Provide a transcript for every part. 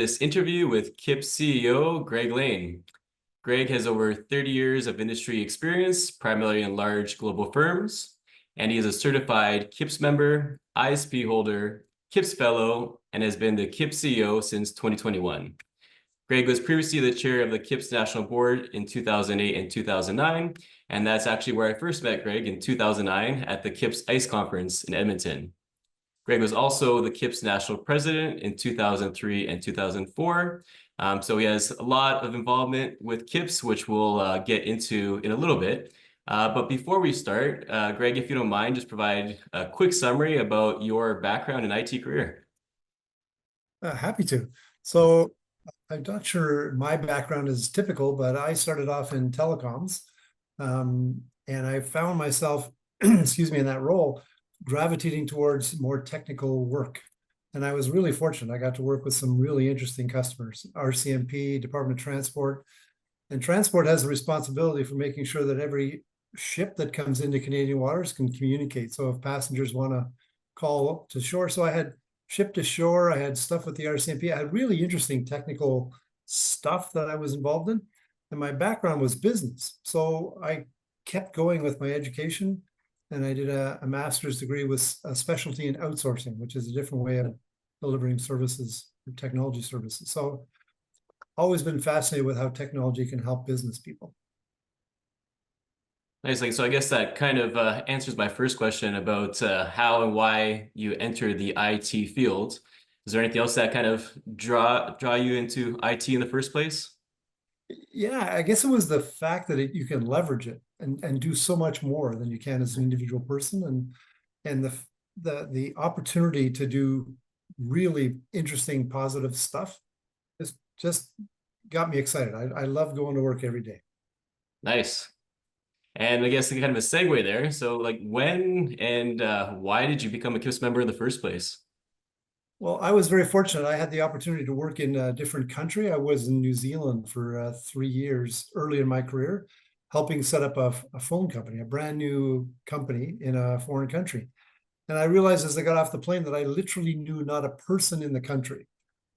this interview with CIPS CEO Greg Lane. Greg has over 30 years of industry experience, primarily in large global firms, and he is a certified CIPS member, I.S.P holder, CIPS fellow, and has been the CIPS CEO since 2021. Greg was previously the chair of the CIPS National Board in 2008 and 2009, and that's actually where I first met Greg in 2009 at the CIPS ICE conference in Edmonton. Greg was also the CIPS national president in 2003 and 2004. So he has a lot of involvement with CIPS, which we'll get into in a little bit. But before we start, Greg, if you don't mind, just provide a quick summary about your background and IT career. Happy to. So I'm not sure my background is typical, but I started off in telecoms, and I found myself, excuse me, in that role, gravitating towards more technical work. And I was really fortunate. I got to work with some really interesting customers, RCMP, Department of Transport. And transport has the responsibility for making sure that every ship that comes into Canadian waters can communicate. So if passengers want to call up to shore, so I had ship to shore, I had stuff with the RCMP, I had really interesting technical stuff that I was involved in. And my background was business. So I kept going with my education. And I did a master's degree with a specialty in outsourcing, which is a different way of delivering services, technology services. So always been fascinated with how technology can help business people. Nice. So I guess that kind of answers my first question about how and why you entered the IT field. Is there anything else that kind of draw you into IT in the first place? Yeah, I guess it was the fact that you can leverage it and do so much more than you can as an individual person, and the opportunity to do really interesting, positive stuff just got me excited. I love going to work every day. Nice. And I guess kind of a segue there. So like when and why did you become a CIPS member in the first place? Well, I was very fortunate. I had the opportunity to work in a different country. I was in New Zealand for 3 years early in my career, helping set up a phone company, a brand new company in a foreign country. And I realized as I got off the plane that I literally knew not a person in the country.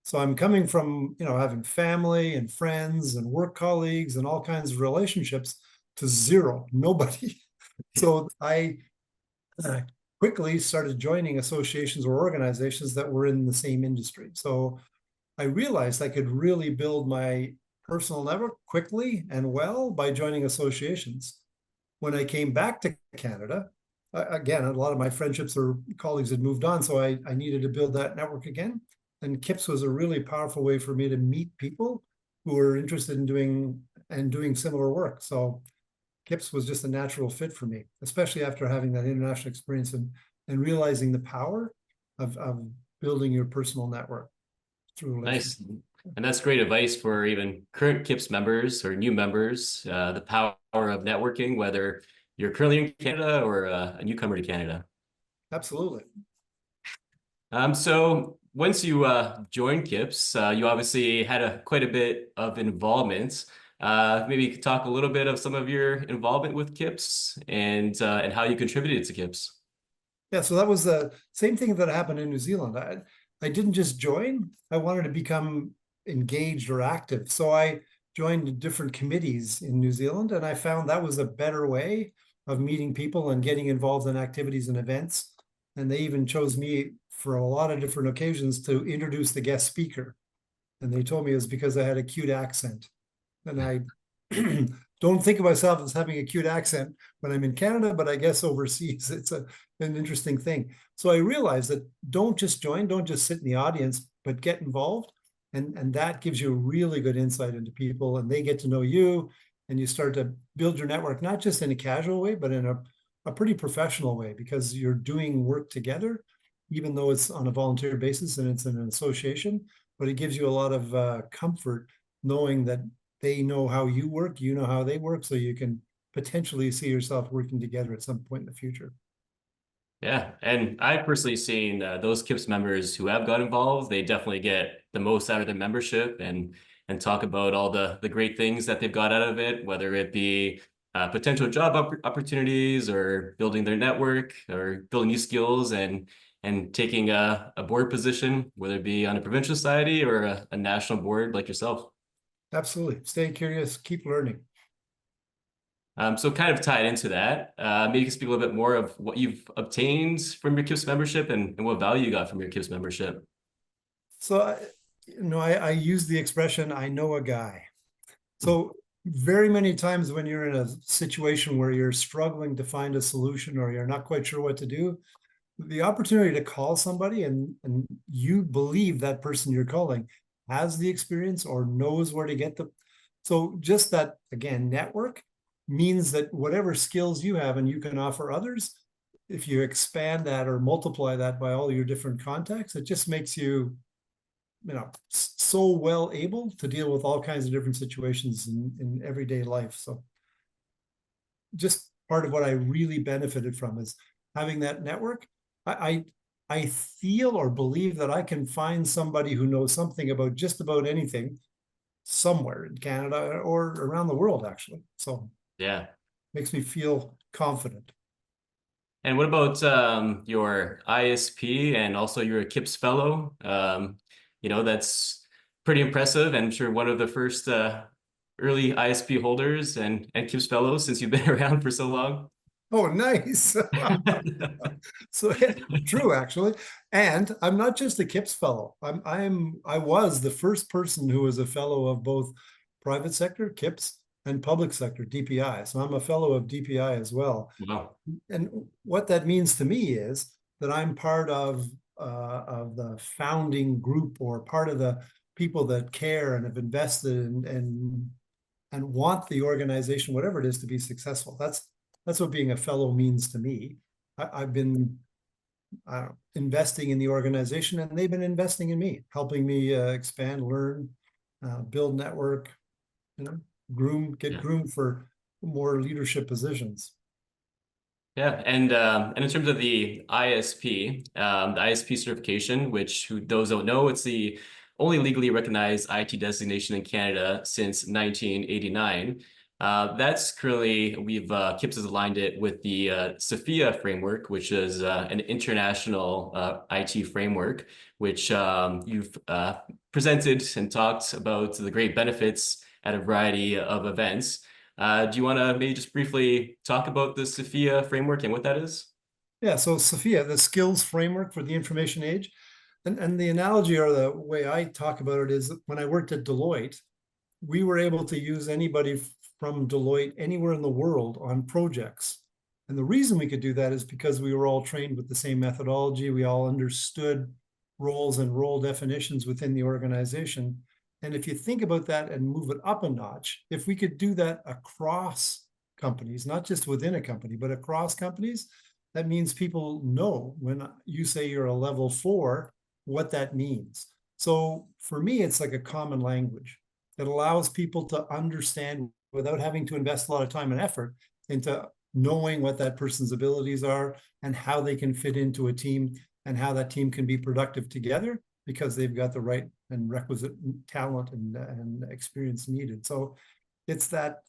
So I'm coming from, having family and friends and work colleagues and all kinds of relationships to zero, nobody. So I quickly started joining associations or organizations that were in the same industry. So I realized I could really build my personal network quickly and well by joining associations. When I came back to Canada, again, a lot of my friendships or colleagues had moved on, so I needed to build that network again. And CIPS was a really powerful way for me to meet people who were interested in doing similar work. So CIPS was just a natural fit for me, especially after having that international experience and realizing the power of building your personal network through relationships. Nice. And that's great advice for even current CIPS members or new members, the power of networking, whether you're currently in Canada or a newcomer to Canada. Absolutely. So once you joined CIPS, you obviously had quite a bit of involvement. Maybe you could talk a little bit of some of your involvement with CIPS and how you contributed to CIPS. Yeah, so that was the same thing that happened in New Zealand. I didn't just join, I wanted to become engaged or active. So I joined different committees in New Zealand, and I found that was a better way of meeting people and getting involved in activities and events. And they even chose me for a lot of different occasions to introduce the guest speaker. And they told me it was because I had a cute accent. And I don't think of myself as having a cute accent when I'm in Canada, but I guess overseas, it's an interesting thing. So I realized that don't just join, don't just sit in the audience, but get involved. And that gives you really good insight into people, and they get to know you, and you start to build your network, not just in a casual way, but in a pretty professional way, because you're doing work together, even though it's on a volunteer basis and it's in an association, but it gives you a lot of comfort knowing that they know how you work, you know how they work, so you can potentially see yourself working together at some point in the future. Yeah, and I've personally seen those CIPS members who have got involved, they definitely get the most out of their membership and talk about all the great things that they've got out of it, whether it be potential job opportunities or building their network or building new skills. And and taking a board position, whether it be on a provincial society or a national board like yourself. Absolutely. Stay curious, keep learning. So kind of tied into that, maybe you can speak a little bit more of what you've obtained from your CIPS membership and what value you got from your CIPS membership. So, I use the expression, I know a guy. So very many times when you're in a situation where you're struggling to find a solution or you're not quite sure what to do, the opportunity to call somebody and you believe that person you're calling has the experience or knows where to get the. So just that, again, network means that whatever skills you have and you can offer others, if you expand that or multiply that by all your different contacts, it just makes you so well able to deal with all kinds of different situations in everyday life. So just part of what I really benefited from is having that network. I feel or believe that I can find somebody who knows something about just about anything somewhere in Canada or around the world, actually. So Yeah. makes me feel confident. And what about your I.S.P and also you're a CIPS fellow? That's pretty impressive, and I'm sure one of the first early I.S.P holders and CIPS fellows since you've been around for so long. Oh, nice. So yeah, true, actually. And I'm not just a CIPS fellow. I was the first person who was a fellow of both private sector, CIPS, and public sector, DPI. So I'm a fellow of DPI as well. Wow. And what that means to me is that I'm part of the founding group or part of the people that care and have invested and want the organization, whatever it is, to be successful. That's what being a fellow means to me. I've been investing in the organization, and they've been investing in me, helping me expand, learn, build network, get groomed for more leadership positions. Yeah, and in terms of the I.S.P, the I.S.P certification, which who those don't know, it's the only legally recognized IT designation in Canada since 1989. That's currently we've CIPS has aligned it with the SFIA framework, which is an international IT framework, which you've presented and talked about the great benefits at a variety of events. Do you want to maybe just briefly talk about the SFIA framework and what that is? Yeah, so SFIA, the skills framework for the information age. And the analogy or the way I talk about it is that when I worked at Deloitte, we were able to use anybody from Deloitte anywhere in the world on projects. And the reason we could do that is because we were all trained with the same methodology. We all understood roles and role definitions within the organization. And if you think about that and move it up a notch, if we could do that across companies, not just within a company, but across companies, that means people know when you say you're a level 4, what that means. So for me, it's like a common language that allows people to understand without having to invest a lot of time and effort into knowing what that person's abilities are and how they can fit into a team and how that team can be productive together because they've got the right and requisite talent and experience needed. So it's that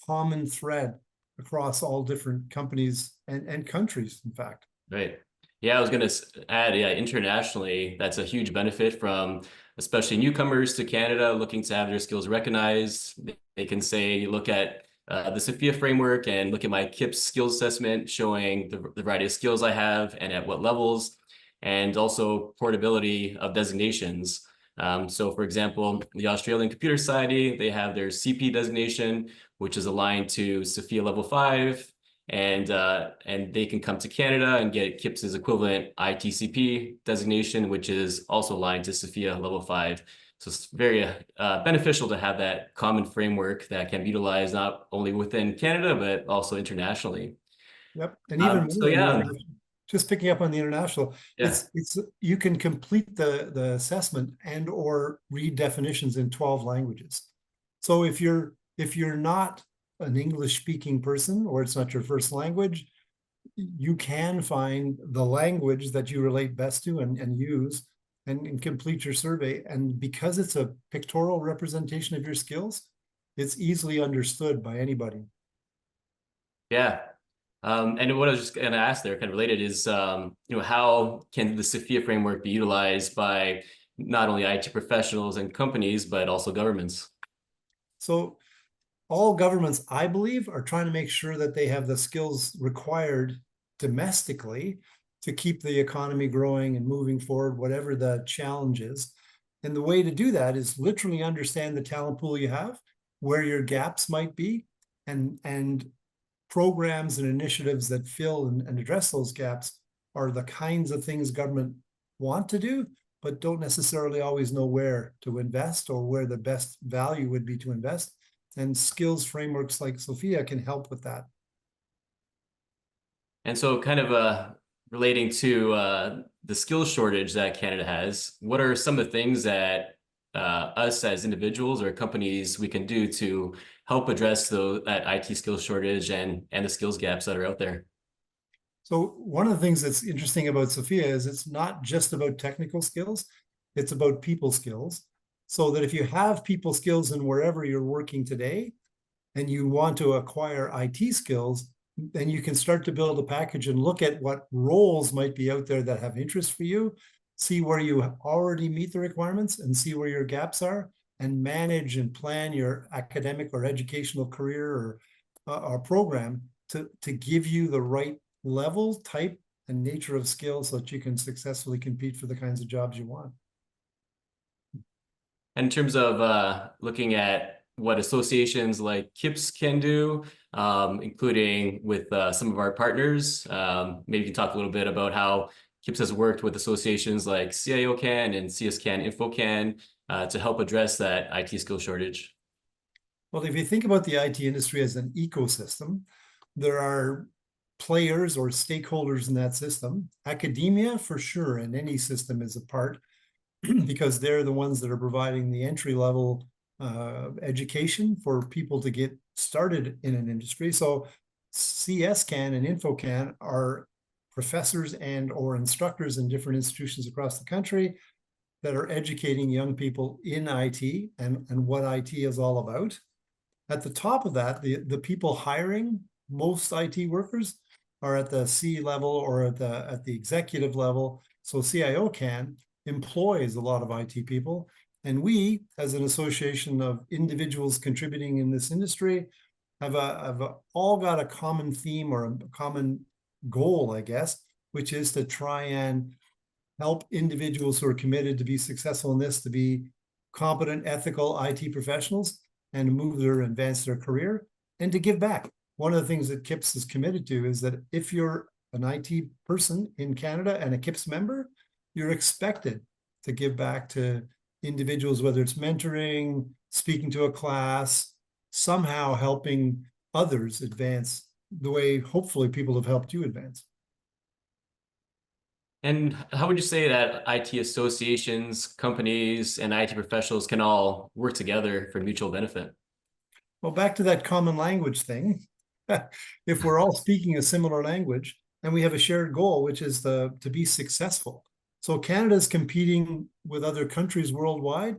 common thread across all different companies and countries, in fact. Right. Yeah, I was going to add, yeah, internationally, that's a huge benefit from especially newcomers to Canada looking to have their skills recognized. They can say, look at the SFIA framework and look at my CIPS skills assessment showing the variety of skills I have and at what levels, and also portability of designations. So for example, the Australian Computer Society, they have their CP designation, which is aligned to SFIA level 5. And they can come to Canada and get CIPS's equivalent ITCP designation, which is also aligned to SFIA level 5. So it's very beneficial to have that common framework that can be utilized not only within Canada, but also internationally. Yep. And even So more in the yeah, just picking up on the international, yeah, it's you can complete the assessment and or read definitions in 12 languages. So if you're not an English speaking person or it's not your first language, you can find the language that you relate best to and use and complete your survey. And because it's a pictorial representation of your skills, it's easily understood by anybody. yeah. And what I was just going to ask there, kind of related, is how can the SFIA framework be utilized by not only IT professionals and companies, but also governments? So all governments, I believe, are trying to make sure that they have the skills required domestically to keep the economy growing and moving forward, whatever the challenge is. And the way to do that is literally understand the talent pool you have, where your gaps might be, and programs and initiatives that fill and address those gaps are the kinds of things government want to do, but don't necessarily always know where to invest or where the best value would be to invest. And skills frameworks like SFIA can help with that. And so, kind of relating to the skills shortage that Canada has, what are some of the things that us as individuals or companies we can do to help address that IT skills shortage and the skills gaps that are out there? So one of the things that's interesting about SFIA is it's not just about technical skills, it's about people skills. So that if you have people skills in wherever you're working today, and you want to acquire IT skills, then you can start to build a package and look at what roles might be out there that have interest for you, see where you already meet the requirements and see where your gaps are, and manage and plan your academic or educational career or program to give you the right level, type, and nature of skills so that you can successfully compete for the kinds of jobs you want. In terms of looking at what associations like CIPS can do, including with some of our partners, maybe you can talk a little bit about how CIPS has worked with associations like CIOCAN and CSCAN InfoCAN to help address that IT skill shortage. Well, if you think about the IT industry as an ecosystem, there are players or stakeholders in that system. Academia, for sure, and any system is a part because they're the ones that are providing the entry level education for people to get started in an industry. So CSCAN and InfoCAN are professors and or instructors in different institutions across the country that are educating young people in IT and what IT is all about. At the top of that, the people hiring most IT workers are at the C level or at the executive level. So CIOCAN employs a lot of IT people. And we, as an association of individuals contributing in this industry, have all got a common theme or a common goal, I guess, which is to try and help individuals who are committed to be successful in this, to be competent, ethical IT professionals and move their, advance their career and to give back. One of the things that CIPS is committed to is that if you're an IT person in Canada and a CIPS member, you're expected to give back to individuals, whether it's mentoring, speaking to a class, somehow helping others advance the way hopefully people have helped you advance. And how would you say that IT associations, companies, and IT professionals can all work together for mutual benefit? Well, back to that common language thing. If we're all speaking a similar language and we have a shared goal, which is to be successful. So Canada's competing with other countries worldwide.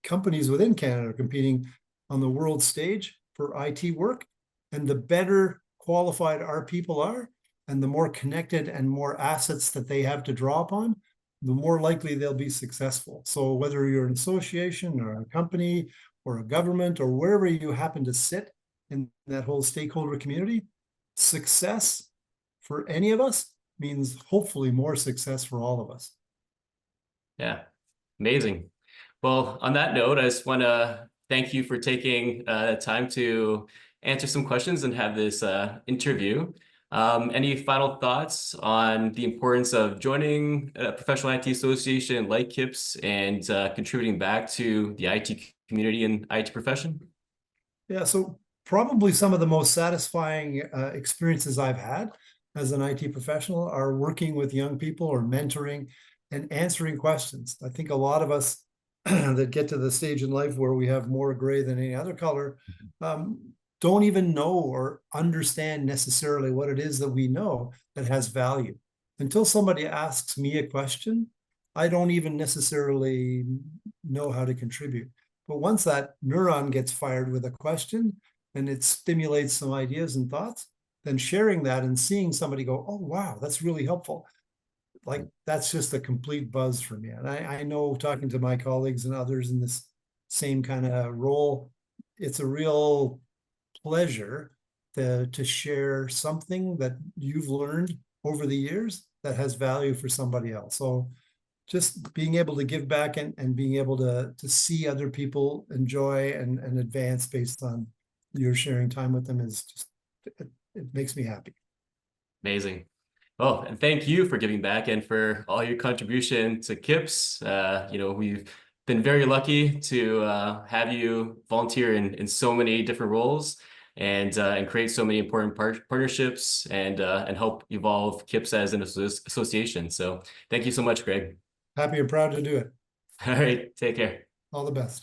Companies within Canada are competing on the world stage for IT work. And the better qualified our people are, and the more connected and more assets that they have to draw upon, the more likely they'll be successful. So whether you're an association or a company or a government or wherever you happen to sit in that whole stakeholder community, success for any of us means hopefully more success for all of us. Yeah, amazing. Well, on that note, I just want to thank you for taking time to answer some questions and have this interview. Any final thoughts on the importance of joining a professional IT association like CIPS and contributing back to the IT community and IT profession? Yeah, so probably some of the most satisfying experiences I've had as an IT professional are working with young people or mentoring and answering questions. I think a lot of us that get to the stage in life where we have more gray than any other color don't even know or understand necessarily what it is that we know that has value. Until somebody asks me a question, I don't even necessarily know how to contribute. But once that neuron gets fired with a question and it stimulates some ideas and thoughts, then sharing that and seeing somebody go, oh, wow, that's really helpful. Like that's just a complete buzz for me. And I know talking to my colleagues and others in this same kind of role, it's a real pleasure to share something that you've learned over the years that has value for somebody else. So just being able to give back and being able to see other people enjoy and advance based on your sharing time with them is just, it makes me happy. Amazing. Well, and thank you for giving back and for all your contribution to CIPS. We've been very lucky to have you volunteer in so many different roles and create so many important partnerships and help evolve CIPS as an association. So thank you so much, Greg. Happy and proud to do it. All right, take care. All the best.